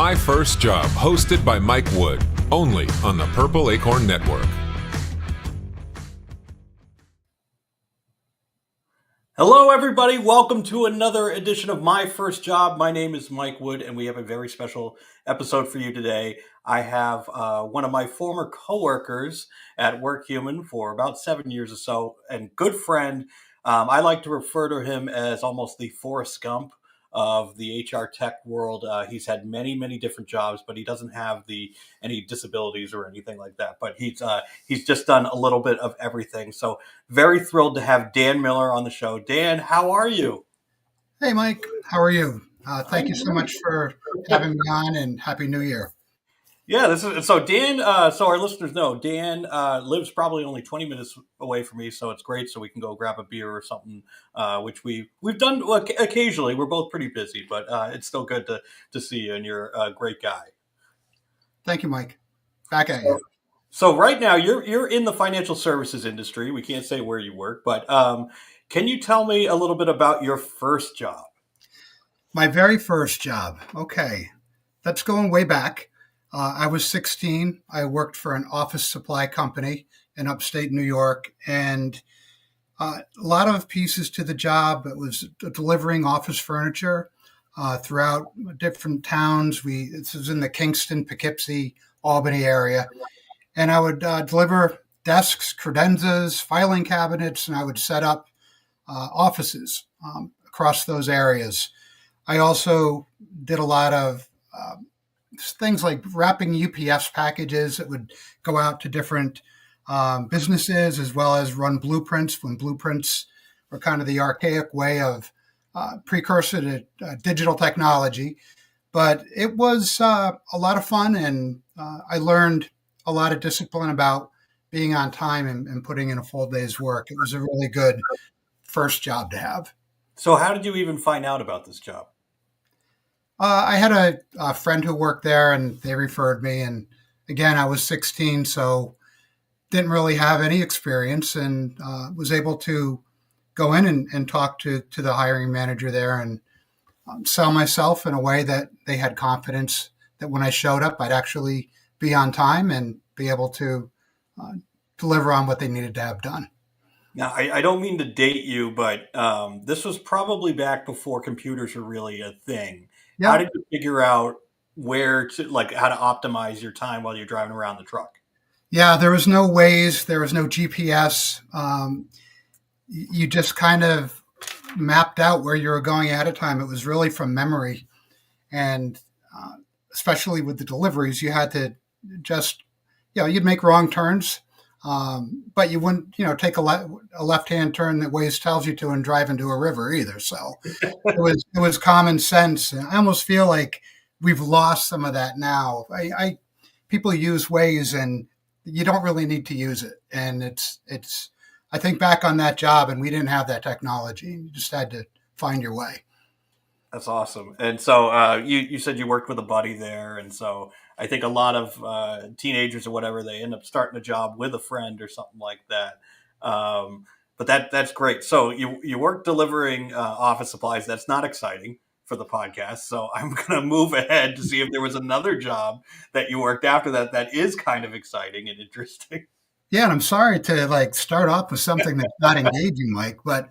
My First Job, hosted by Mike Wood, only on the Purple Acorn Network. Hello, everybody. Welcome to another edition of My First Job. My name is Mike Wood, and we have a very special episode for you today. I have one of my former coworkers at WorkHuman for about 7 years or so, and good friend. I like to refer to him as almost the Forrest Gump of the HR tech world. He's had many, many different jobs, but he doesn't have any disabilities or anything like that. But he's just done a little bit of everything. So very thrilled to have Dan Miller on the show. Dan, how are you? Hey, Mike. How are you? Thank you so much for having me on, and Happy New Year. Yeah, this is so Dan. So our listeners know Dan lives probably only 20 minutes away from me, so it's great. So we can go grab a beer or something, which we've done occasionally. We're both pretty busy, but it's still good to see you, and you're a great guy. Thank you, Mike. Back at you. So right now you're in the financial services industry. We can't say where you work, but can you tell me a little bit about your first job? My very first job. Okay, that's going way back. I was 16. I worked for an office supply company in upstate New York, and a lot of pieces to the job. It was delivering office furniture throughout different towns. This was in the Kingston, Poughkeepsie, Albany area, and I would deliver desks, credenzas, filing cabinets, and I would set up offices across those areas. I also did a lot of things like wrapping UPS packages that would go out to different businesses, as well as run blueprints when blueprints were kind of the archaic way of precursor to digital technology. But it was a lot of fun, and I learned a lot of discipline about being on time and putting in a full day's work. It was a really good first job to have. So how did you even find out about this job? I had a friend who worked there, and they referred me. And again, I was 16, so didn't really have any experience, and was able to go in and talk to the hiring manager there and sell myself in a way that they had confidence that when I showed up, I'd actually be on time and be able to deliver on what they needed to have done. Now, I don't mean to date you, but this was probably back before computers were really a thing. Yeah. How did you figure out how to optimize your time while you're driving around the truck? Yeah, there was no Waze, there was no GPS. You just kind of mapped out where you were going at a time. It was really from memory. And especially with the deliveries, you had to just, you'd make wrong turns, but you wouldn't, take a left-hand turn that Waze tells you to and drive into a river either. So it was common sense. And I almost feel like we've lost some of that now. People use Waze, and you don't really need to use it. And I think back on that job, and we didn't have that technology. You just had to find your way. That's awesome. And so you said you worked with a buddy there. And so I think a lot of teenagers or whatever, they end up starting a job with a friend or something like that. But that's great. So you work delivering office supplies. That's not exciting for the podcast. So I'm going to move ahead to see if there was another job that you worked after that is kind of exciting and interesting. Yeah, and I'm sorry to start off with something that's not engaging, Mike, but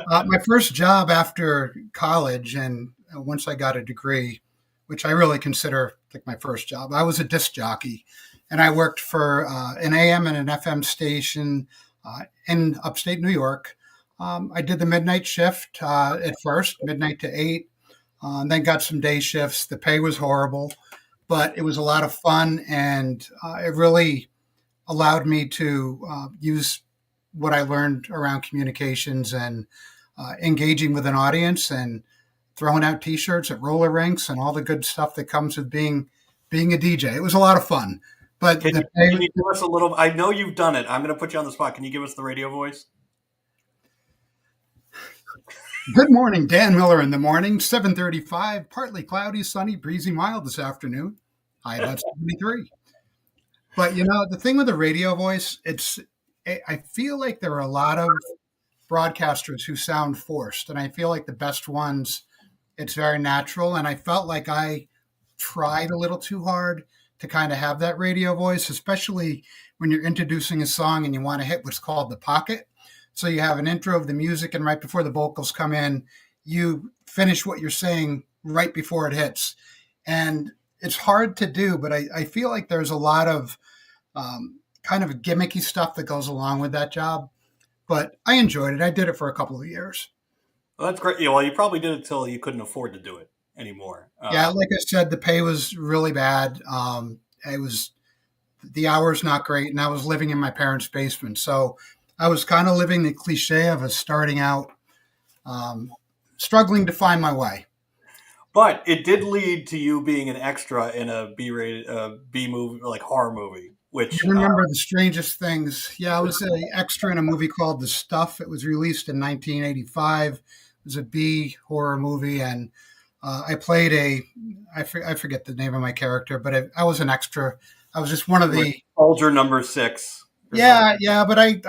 my first job after college, and once I got a degree, which I really consider like my first job, I was a disc jockey, and I worked for an AM and an FM station in upstate New York. I did the midnight shift at first, midnight to 8, and then got some day shifts. The pay was horrible, but it was a lot of fun, and it really allowed me to use what I learned around communications and engaging with an audience and throwing out T-shirts at roller rinks and all the good stuff that comes with being a DJ. It was a lot of fun. But can you give us a little? I know you've done it. I'm going to put you on the spot. Can you give us the radio voice? Good morning, Dan Miller in the morning. 7:35, partly cloudy, sunny, breezy, mild this afternoon. High about 73. But, the thing with the radio voice, I feel like there are a lot of broadcasters who sound forced. And I feel like the best ones, it's very natural. And I felt like I tried a little too hard to kind of have that radio voice, especially when you're introducing a song and you want to hit what's called the pocket. So you have an intro of the music, and right before the vocals come in, you finish what you're saying right before it hits. And it's hard to do, but I feel like there's a lot of kind of gimmicky stuff that goes along with that job. But I enjoyed it. I did it for a couple of years. Well, that's great. Well, you probably did it till you couldn't afford to do it anymore. Yeah, like I said, the pay was really bad. It was the hours not great, and I was living in my parents' basement. So I was kind of living the cliche of a starting out, struggling to find my way. But it did lead to you being an extra in a B-rated B movie, like horror movie. Which You remember the strangest things? Yeah, I was an extra in a movie called The Stuff. It was released in 1985. It was a B horror movie, and I played I forget the name of my character, but I was an extra. I was just one of the soldier number 6. Yeah, but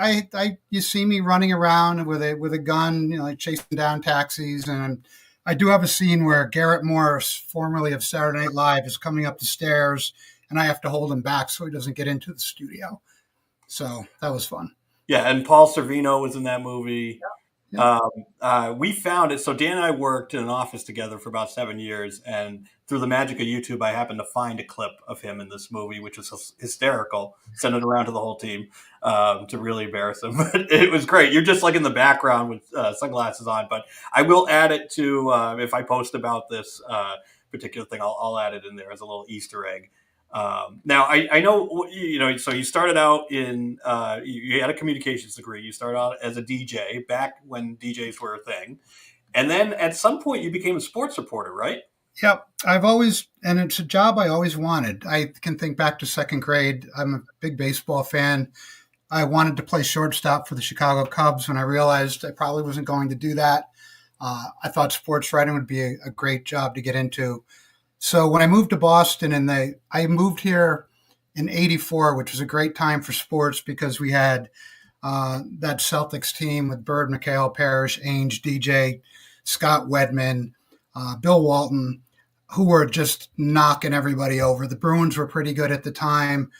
you see me running around with a gun, like chasing down taxis, and I do have a scene where Garrett Morris, formerly of Saturday Night Live, is coming up the stairs, and I have to hold him back so he doesn't get into the studio. So that was fun. Yeah, and Paul Sorvino was in that movie. Yeah. We found it. So Dan and I worked in an office together for about 7 years, and through the magic of YouTube, I happened to find a clip of him in this movie, which was hysterical. Sent it around to the whole team to really embarrass him. But it was great. You're just like in the background with sunglasses on. But I will add it to if I post about this particular thing, I'll add it in there as a little Easter egg. Now I know, so you started out in, you had a communications degree. You started out as a DJ back when DJs were a thing. And then at some point you became a sports reporter, right? Yep. And it's a job I always wanted. I can think back to second grade. I'm a big baseball fan. I wanted to play shortstop for the Chicago Cubs. When I realized I probably wasn't going to do that, I thought sports writing would be a great job to get into. So when I moved to Boston, I moved here in '84, which was a great time for sports because we had that Celtics team with Bird, McHale, Parrish, Ainge, DJ, Scott Wedman, Bill Walton, who were just knocking everybody over. The Bruins were pretty good at the time.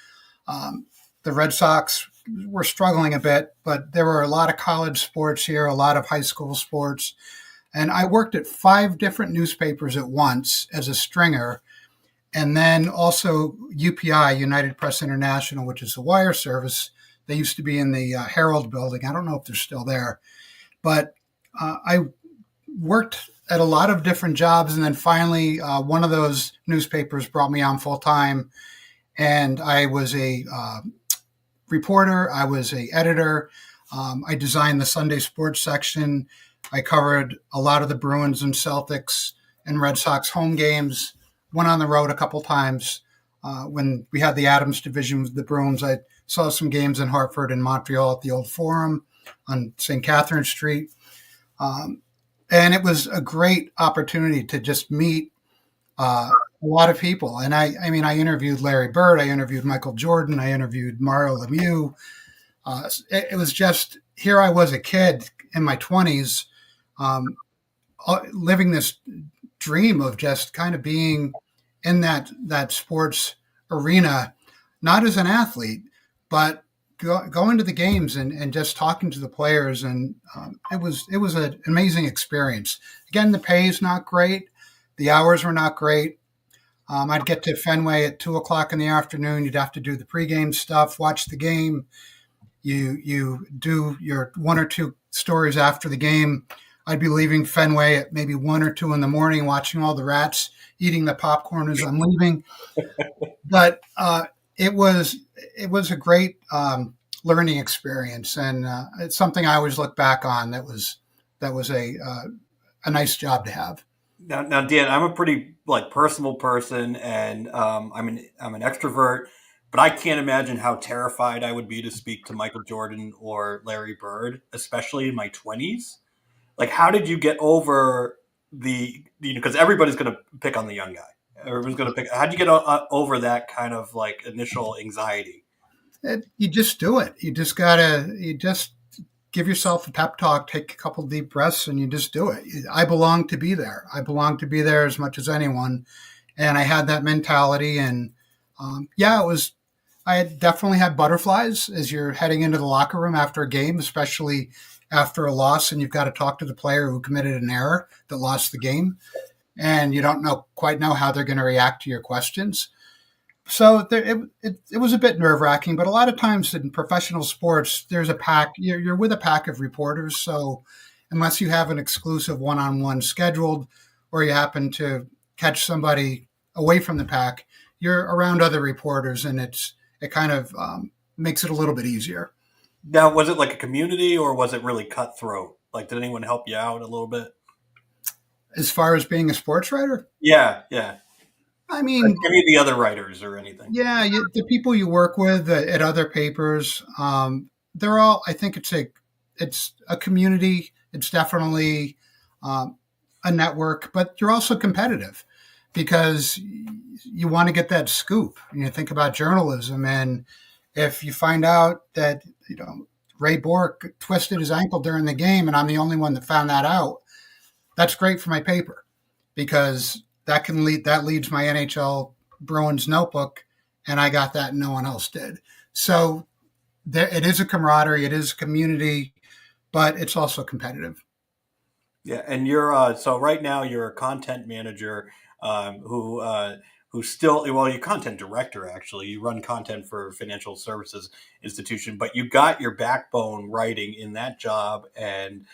The Red Sox were struggling a bit, but there were a lot of college sports here, a lot of high school sports. And I worked at 5 different newspapers at once as a stringer. And then also UPI, United Press International, which is a wire service. They used to be in the Herald building. I don't know if they're still there. But I worked at a lot of different jobs. And then finally, one of those newspapers brought me on full time. And I was a reporter. I was an editor. I designed the Sunday sports section. I covered a lot of the Bruins and Celtics and Red Sox home games, went on the road a couple times. When we had the Adams division with the Bruins, I saw some games in Hartford and Montreal at the Old Forum on St. Catherine Street. And it was a great opportunity to just meet a lot of people. And I interviewed Larry Bird, I interviewed Michael Jordan, I interviewed Mario Lemieux. It was just, here I was a kid in my 20s, living this dream of just kind of being in that sports arena, not as an athlete, but going to the games and just talking to the players. And it was an amazing experience. Again, the pay is not great. The hours were not great. I'd get to Fenway at 2:00 in the afternoon. You'd have to do the pregame stuff, watch the game. You do your 1 or 2 stories after the game. I'd be leaving Fenway at maybe 1 or 2 in the morning, watching all the rats eating the popcorn as I'm leaving. But it was a great learning experience, and it's something I always look back on. That was a nice job to have. Now, Dan, I'm a pretty personal person, and I'm an extrovert. But I can't imagine how terrified I would be to speak to Michael Jordan or Larry Bird, especially in my 20s. How did you get over because everybody's going to pick on the young guy. Everyone's going to pick. How'd you get over that kind of initial anxiety? You just do it. You just give yourself a pep talk, take a couple deep breaths, and you just do it. I belong to be there. I belong to be there as much as anyone. And I had that mentality. And yeah, it was, I had definitely had butterflies as you're heading into the locker room after a game, especially after a loss, and you've got to talk to the player who committed an error that lost the game, and you don't quite know how they're going to react to your questions. So it was a bit nerve wracking, but a lot of times in professional sports, there's a pack. You're with a pack of reporters, so unless you have an exclusive one-on-one scheduled, or you happen to catch somebody away from the pack, you're around other reporters, and it kind of makes it a little bit easier. Now, was it like a community or was it really cutthroat? Like, did anyone help you out a little bit? As far as being a sports writer, Yeah, yeah. I Like, mean, any of the other writers or anything? yeah, the people you work with at other papers, they're all. I think it's a community. It's definitely um, a network, but you're also competitive because you want to get that scoop. You think about journalism, and if you find out that Ray Bork twisted his ankle during the game, and I'm the only one that found that out, that's great for my paper because that leads my NHL Bruins notebook, and I got that and no one else did. So it is a camaraderie, it is a community, but it's also competitive. Yeah, and you're so right now you're a content manager who still well you're content director actually. You run content for a financial services institution, but you got your backbone writing in that job, and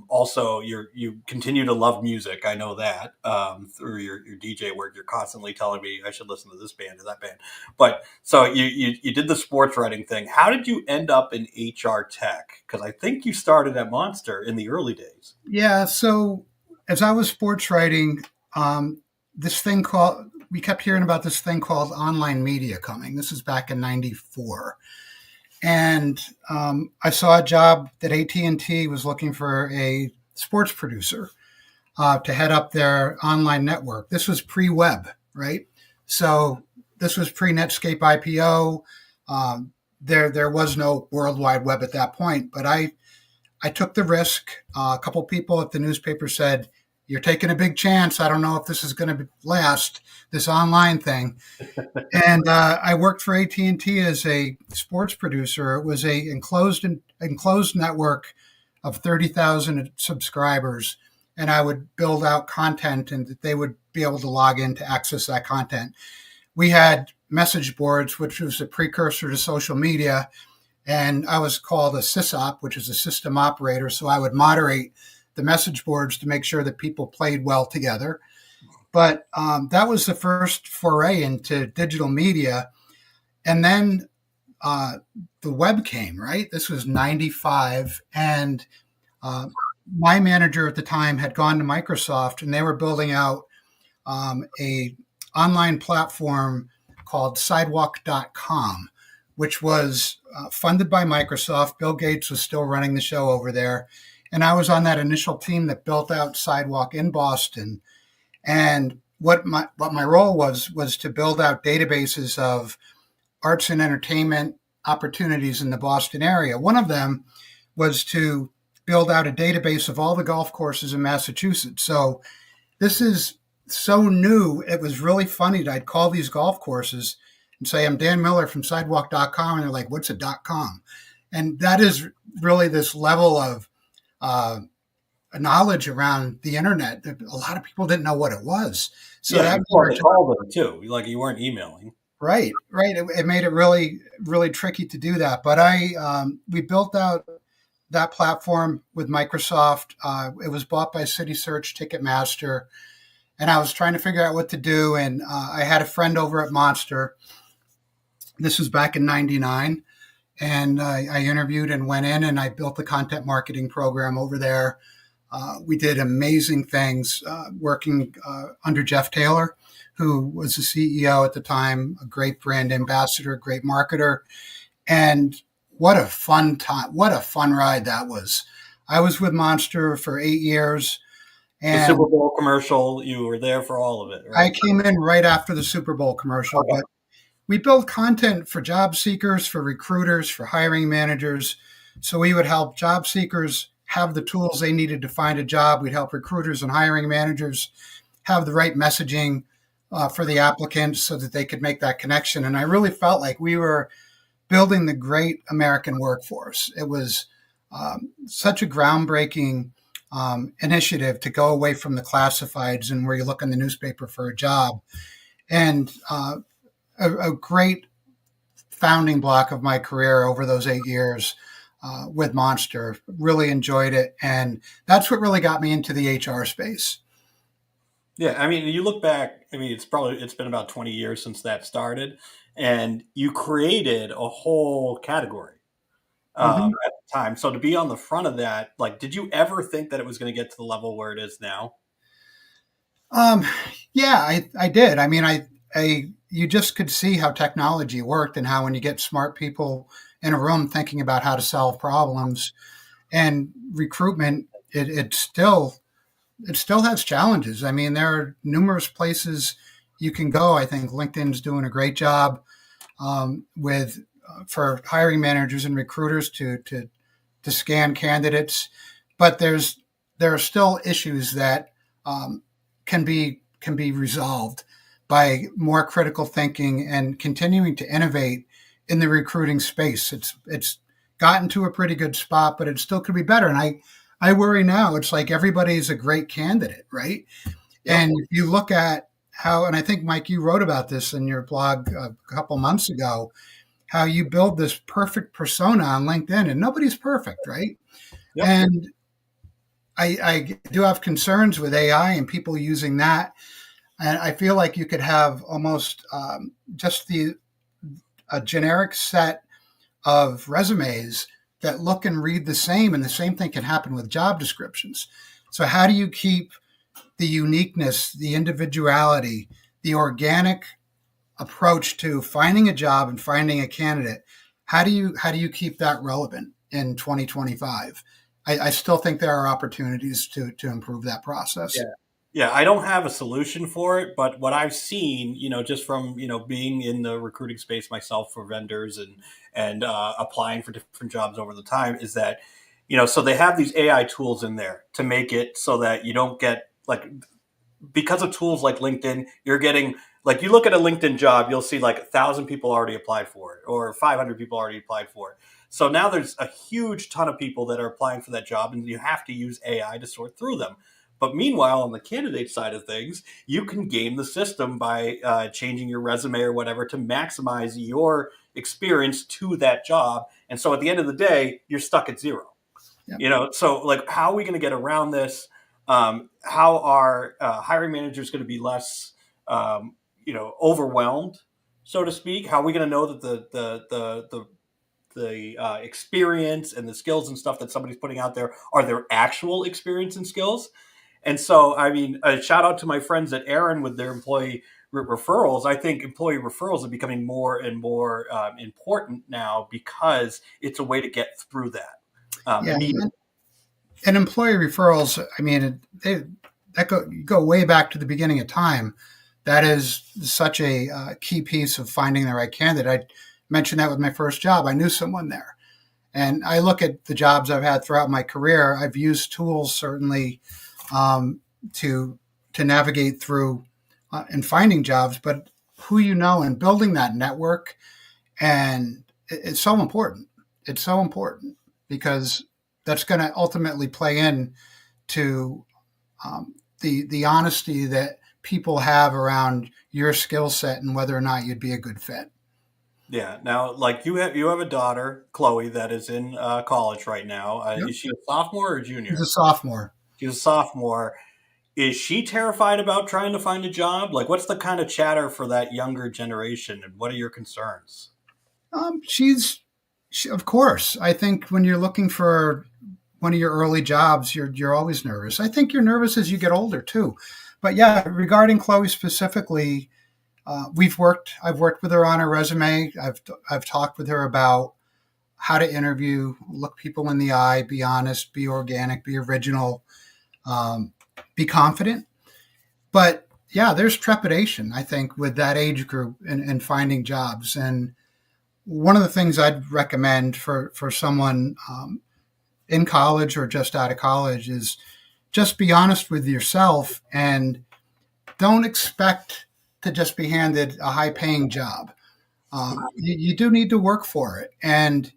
also you continue to love music. I know that through your DJ work. You're constantly telling me I should listen to this band or that band. But so you did the sports writing thing. How did you end up in HR tech? Because I think you started at Monster in the early days. Yeah. So as I was sports writing, this thing called we kept hearing about this thing called online media coming. This is back in '94. And I saw a job that AT&T was looking for a sports producer to head up their online network. This was pre-web, right? So this was pre-Netscape IPO. There was no World Wide Web at that point, but I took the risk. A couple people at the newspaper said, "You're taking a big chance. I don't know if this is going to last, this online thing." And I worked for AT&T as a sports producer. It was a enclosed network of 30,000 subscribers, and I would build out content, and they would be able to log in to access that content. We had message boards, which was a precursor to social media, and I was called a sysop, which is a system operator. So I would moderate the message boards to make sure that people played well together. But that was the first foray into digital media. And then the web came, right? This was 95. And my manager at the time had gone to Microsoft, and they were building out a online platform called sidewalk.com, which was funded by Microsoft. Bill Gates was still running the show over there. And I was on that initial team that built out Sidewalk in Boston. And what my role was to build out databases of arts and entertainment opportunities in the Boston area. One of them was to build out a database of all the golf courses in Massachusetts. So this is so new. It was really funny. I'd call these golf courses and say, "I'm Dan Miller from sidewalk.com." And they're like, "What's a .com?" And that is really this level of knowledge around the internet. A lot of people didn't know what it was. So Yeah, you probably called them too. Like you weren't emailing. right. It made it really, really tricky to do that. But we built out that platform with Microsoft. It was bought by City Search Ticketmaster, and I was trying to figure out what to do. And I had a friend over at Monster. This was back in '99. And I interviewed and went in, and I built the content marketing program over there. We did amazing things working under Jeff Taylor, who was the CEO at the time, a great brand ambassador, great marketer. And what a fun time. What a fun ride that was. I was with Monster for 8 years. And the Super Bowl commercial, you were there for all of it, right? I came in right after the Super Bowl commercial, Okay. But we built content for job seekers, for recruiters, for hiring managers. So we would help job seekers have the tools they needed to find a job. We'd help recruiters and hiring managers have the right messaging for the applicants so that they could make that connection. And I really felt like we were building the great American workforce. It was such a groundbreaking initiative to go away from the classifieds and where you look in the newspaper for a job. And a great founding block of my career over those 8 years with Monster. Really enjoyed it. And that's what really got me into the HR space. Yeah, I mean, you look back. I mean, it's been about 20 years since that started, and you created a whole category Mhm. at the time. So to be on the front of that, like, did you ever think that it was going to get to the level where it is now? Um, yeah, I did. I mean, you just could see how technology worked and how when you get smart people in a room thinking about how to solve problems and recruitment, it still has challenges. I mean, there are numerous places you can go. I think LinkedIn's doing a great job with for hiring managers and recruiters to scan candidates, but there are still issues that um, can be resolved by more critical thinking and continuing to innovate in the recruiting space. It's gotten to a pretty good spot, but it still could be better. And I worry now. It's like everybody's a great candidate, right? Yep. And if you look at how, and I think Mike, you wrote about this in your blog a couple months ago, how you build this perfect persona on LinkedIn, and nobody's perfect, right? Yep. And I do have concerns with AI and people using that. And I feel like you could have almost just a generic set of resumes that look and read the same, and the same thing can happen with job descriptions. So how do you keep the uniqueness, the individuality, the organic approach to finding a job and finding a candidate? How do you keep that relevant in 2025? I still think there are opportunities to improve that Yeah. process. Yeah, I don't have a solution for it, but what I've seen, just from being in the recruiting space myself for vendors and applying for different jobs over the time, is that so they have these AI tools in there to make it so that you don't get like, because of tools like LinkedIn, you're getting, like, you look at a LinkedIn job, you'll see like 1,000 people already applied for it or 500 people already applied for it. So now there's a huge ton of people that are applying for that job, and you have to use AI to sort through them. But meanwhile, on the candidate side of things, you can game the system by changing your resume or whatever to maximize your experience to that job. And so at the end of the day, you're stuck at zero. Yeah. So like, how are we going to get around this? How are hiring managers going to be less overwhelmed, so to speak? How are we going to know that the experience and the skills and stuff that somebody's putting out there are their actual experience and skills? And so, I mean, a shout out to my friends at Aaron with their employee referrals. I think employee referrals are becoming more and more important now, because it's a way to get through that Yeah. immediately. And employee referrals, I mean, that go way back to the beginning of time. That is such a key piece of finding the right candidate. I mentioned that with my first job. I knew someone there. And I look at the jobs I've had throughout my career. I've used tools certainly um, to navigate through and finding jobs, but who you know and building that network, and it's so important. It's so important because that's going to ultimately play in to the honesty that people have around your skill set and whether or not you'd be a good fit. Yeah. Now, like, you have a daughter, Chloe, that is in college right now. Yep. Is she a sophomore or He's a junior? sophomore. She's a sophomore. Is she terrified about trying to find a job? Like, what's the kind of chatter for that younger generation, and what are your concerns? Of course. I think when you're looking for one of your early jobs, you're always nervous. I think you're nervous as you get older too. But yeah, regarding Chloe specifically, I've worked with her on her resume. I've talked with her about how to interview, look people in the eye, be honest, be organic, be original, um, be confident. But yeah, there's trepidation, I think, with that age group and finding jobs. And one of the things I'd recommend for someone in college or just out of college is just be honest with yourself and don't expect to just be handed a high paying job. You do need to work for it. And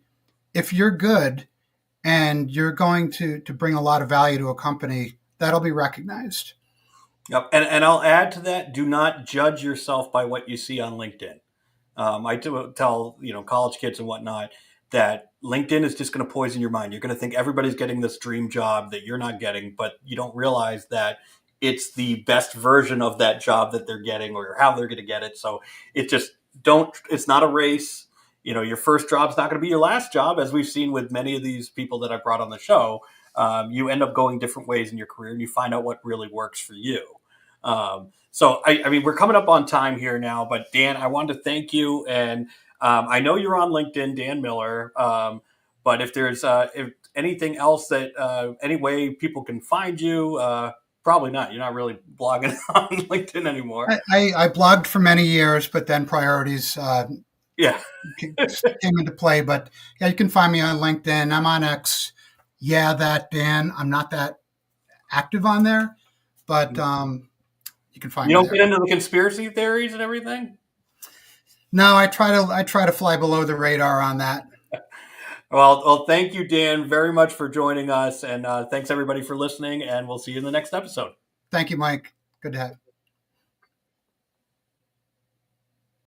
if you're good and you're going to bring a lot of value to a company, that'll be recognized. Yep. And I'll add to that, do not judge yourself by what you see on LinkedIn. I do tell, college kids and whatnot that LinkedIn is just going to poison your mind. You're going to think everybody's getting this dream job that you're not getting, but you don't realize that it's the best version of that job that they're getting or how they're going to get it. So it just it's not a race. Your first job's not going to be your last job, as we've seen with many of these people that I brought on the show. You end up going different ways in your career and you find out what really works for you. So I mean, we're coming up on time here now, but Dan, I wanted to thank you. And I know you're on LinkedIn, Dan Miller. But if there's if anything else that any way people can find you, probably not. You're not really blogging on LinkedIn anymore. I blogged for many years, but then priorities Yeah. came into play. But yeah, you can find me on LinkedIn. I'm on X. Yeah, that Dan. I'm not that active on there, but you can find You me don't there. get into the conspiracy theories and everything? No, I try to fly below the radar on that. Well, thank you, Dan, very much for joining us. And thanks, everybody, for listening. And we'll see you in the next episode. Thank you, Mike. Good to have you.